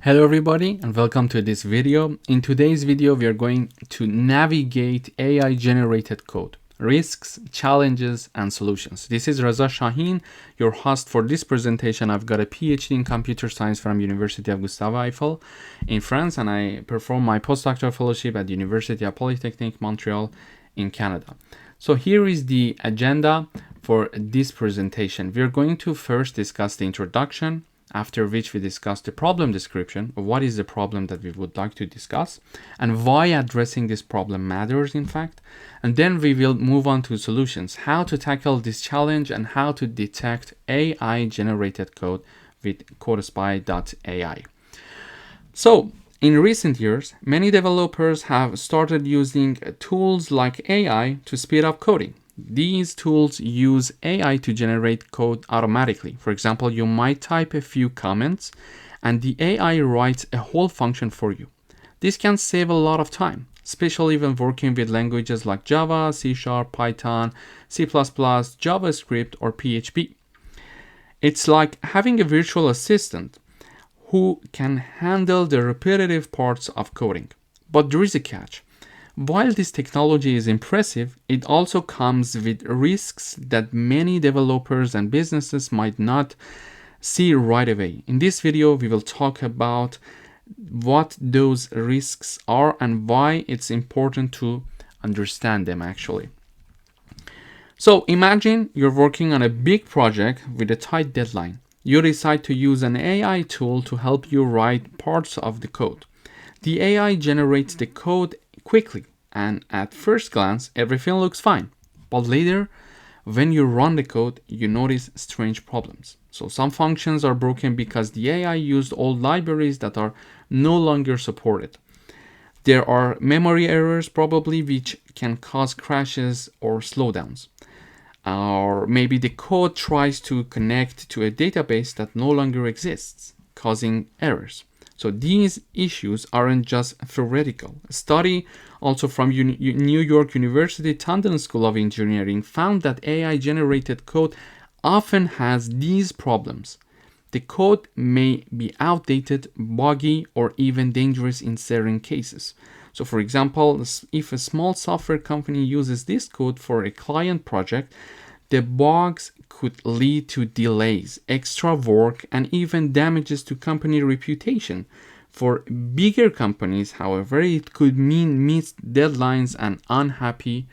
Hello everybody and welcome to this video. In today's video, we are going to navigate AI generated code, risks, challenges, and solutions. This is Reza Shaheen, your host for this presentation. I've got a PhD in computer science from University of Gustave Eiffel in France, and I perform my postdoctoral fellowship at University of Polytechnique, Montreal in Canada. So here is the agenda for this presentation. We're going to first discuss the introduction, after which we discuss the problem description of what is the problem that we would like to discuss and why addressing this problem matters in fact. And then we will move on to solutions, how to tackle this challenge and how to detect AI generated code with codespy.ai. So in recent years, many developers have started using tools like AI to speed up coding. These tools use AI to generate code automatically. For example, you might type a few comments and the AI writes a whole function for you. This can save a lot of time, especially when working with languages like Java, C#, Python, C++, JavaScript, or PHP. It's like having a virtual assistant who can handle the repetitive parts of coding. But there is a catch. While this technology is impressive, it also comes with risks that many developers and businesses might not see right away. In this video, we will talk about what those risks are and why it's important to understand them actually. So imagine you're working on a big project with a tight deadline. You decide to use an AI tool to help you write parts of the code. The AI generates the code quickly, and at first glance, everything looks fine. But later, when you run the code, you notice strange problems. So some functions are broken because the AI used old libraries that are no longer supported. There are memory errors probably which can cause crashes or slowdowns. Or maybe the code tries to connect to a database that no longer exists, causing errors. So these issues aren't just theoretical. A study also from New York University Tandon School of Engineering found that AI-generated code often has these problems. The code may be outdated, buggy, or even dangerous in certain cases. So for example, if a small software company uses this code for a client project, the bugs could lead to delays, extra work, and even damages to company reputation. For bigger companies, however, it could mean missed deadlines and unhappy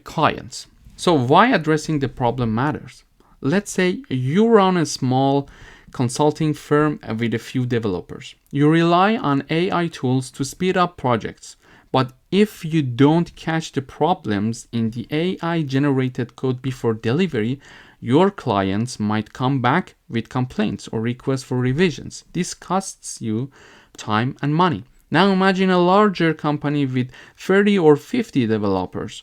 clients. So why addressing the problem matters? Let's say you run a small consulting firm with a few developers. You rely on AI tools to speed up projects. But if you don't catch the problems in the AI-generated code before delivery, your clients might come back with complaints or requests for revisions. This costs you time and money. Now imagine a larger company with 30 or 50 developers.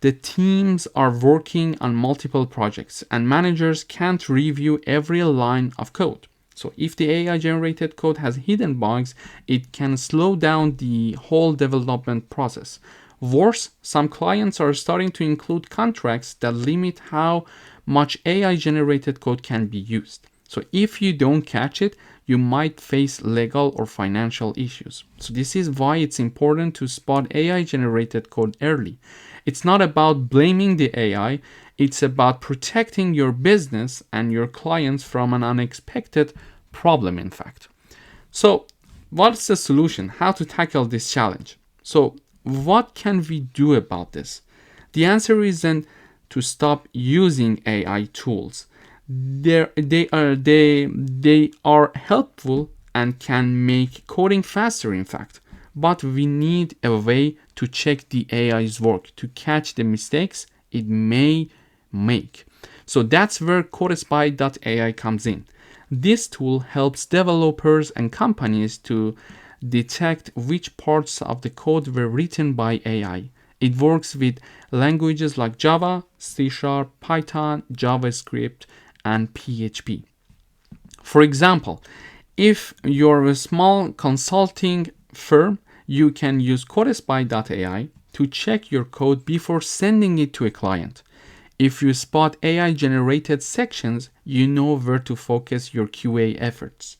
The teams are working on multiple projects and managers can't review every line of code. So if the AI-generated code has hidden bugs, it can slow down the whole development process. Worse, some clients are starting to include contracts that limit how much AI-generated code can be used. So if you don't catch it, you might face legal or financial issues. So this is why it's important to spot AI-generated code early. It's not about blaming the AI, it's about protecting your business and your clients from an unexpected problem, in fact. So what's the solution? How to tackle this challenge? So what can we do about this? The answer isn't to stop using AI tools. They are helpful and can make coding faster, in fact. But we need a way to check the AI's work, to catch the mistakes it may make. So that's where codespy.ai comes in. This tool helps developers and companies to detect which parts of the code were written by AI. It works with languages like Java, C#, Python, JavaScript, and PHP. For example, if you're a small consulting firm, you can use codespy.ai to check your code before sending it to a client. If you spot AI-generated sections, you know where to focus your QA efforts.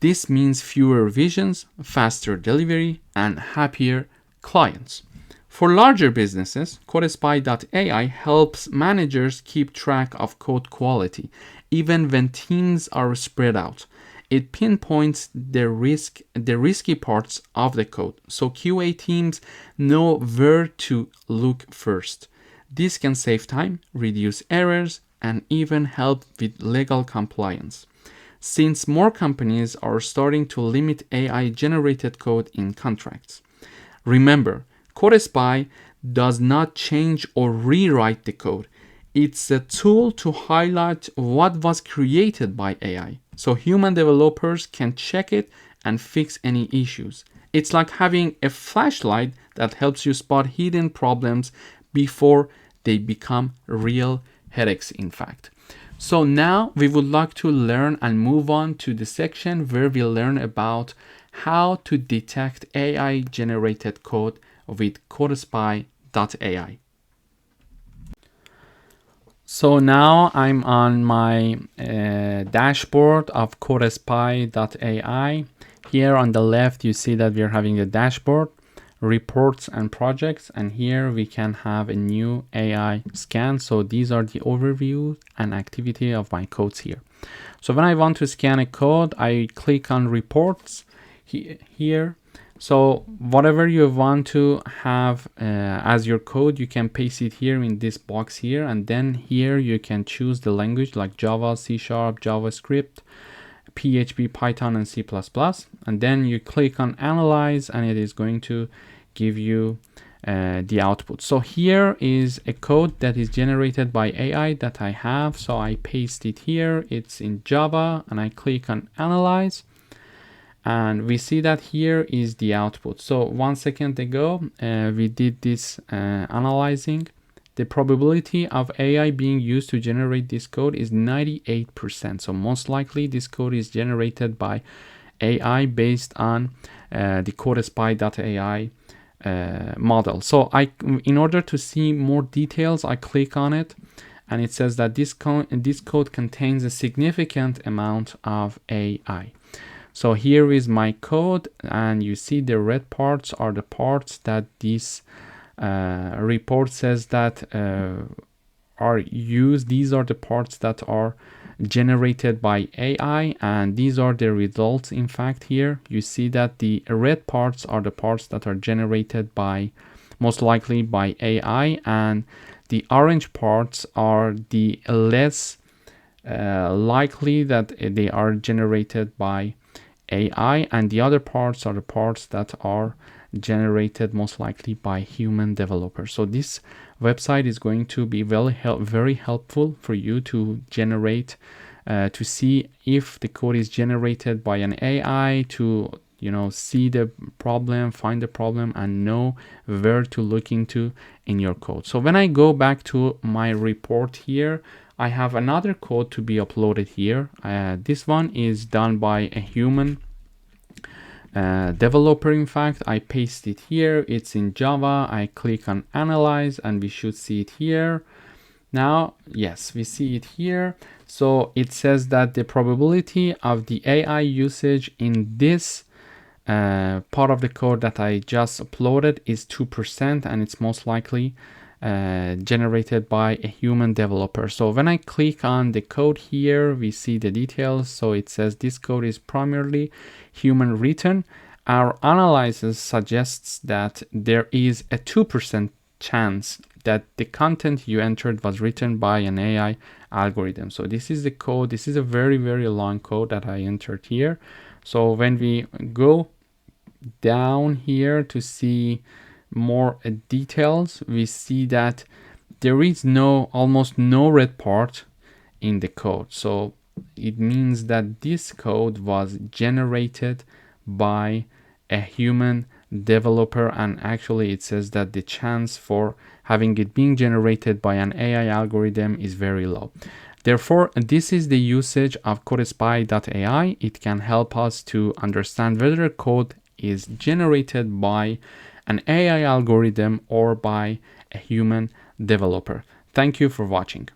This means fewer revisions, faster delivery, and happier clients. For larger businesses, CodeSpy.ai helps managers keep track of code quality, even when teams are spread out. It pinpoints the risky parts of the code, so QA teams know where to look first. This can save time, reduce errors, and even help with legal compliance, since more companies are starting to limit AI-generated code in contracts. Remember, CodeSpy does not change or rewrite the code. It's a tool to highlight what was created by AI, so human developers can check it and fix any issues. It's like having a flashlight that helps you spot hidden problems before they become real headaches, in fact. So now we would like to learn and move on to the section where we learn about how to detect AI-generated code with CodeSpy.ai. So now I'm on my dashboard of CodeSpy.ai. Here on the left, you see that we're having a dashboard, reports and projects, and here we can have a new AI scan. So these are the overview and activity of my codes here. So when I want to scan a code, I click on reports here. So whatever you want to have as your code, you can paste it here in this box here, and then here you can choose the language like Java, C#, JavaScript, PHP, Python, and C++, and then you click on analyze, and it is going to give you the output. So here is a code that is generated by AI that I have. So I paste it here. It's in Java, and I click on analyze, and we see that here is the output. So 1 second ago, we did this analyzing. The probability of AI being used to generate this code is 98%. So most likely this code is generated by AI based on the CodeSpy.ai model. So in order to see more details, I click on it, and it says that this code contains a significant amount of AI. So here is my code, and you see the red parts are the parts that this report says that are used. These are the parts that are generated by AI, and these are the results. In fact, here you see that the red parts are the parts that are generated by most likely by AI, and the orange parts are the less likely that they are generated by AI, and the other parts are the parts that are generated most likely by human developers. So this website is going to be very helpful for you to generate to see if the code is generated by an AI, to see the problem, find the problem, and know where to look into in your code. So when I go back to my report here, I have another code to be uploaded here. This one is done by a human developer. In fact, I paste it here. It's in Java. I click on analyze, and we should see it here. Now, yes, we see it here. So it says that the probability of the AI usage in this part of the code that I just uploaded is 2%, and it's most likely generated by a human developer. So when I click on the code here, we see the details. So it says this code is primarily human written. Our analysis suggests that there is a 2% chance that the content you entered was written by an AI algorithm. So this is the code. This is a very long code that I entered here. So when we go down here to see more details, we see that there is almost no red part in the code. So it means that this code was generated by a human developer, and actually it says that the chance for having it being generated by an AI algorithm is very low. Therefore, this is the usage of CodeSpy.ai. It can help us to understand whether code is generated by an AI algorithm or by a human developer. Thank you for watching.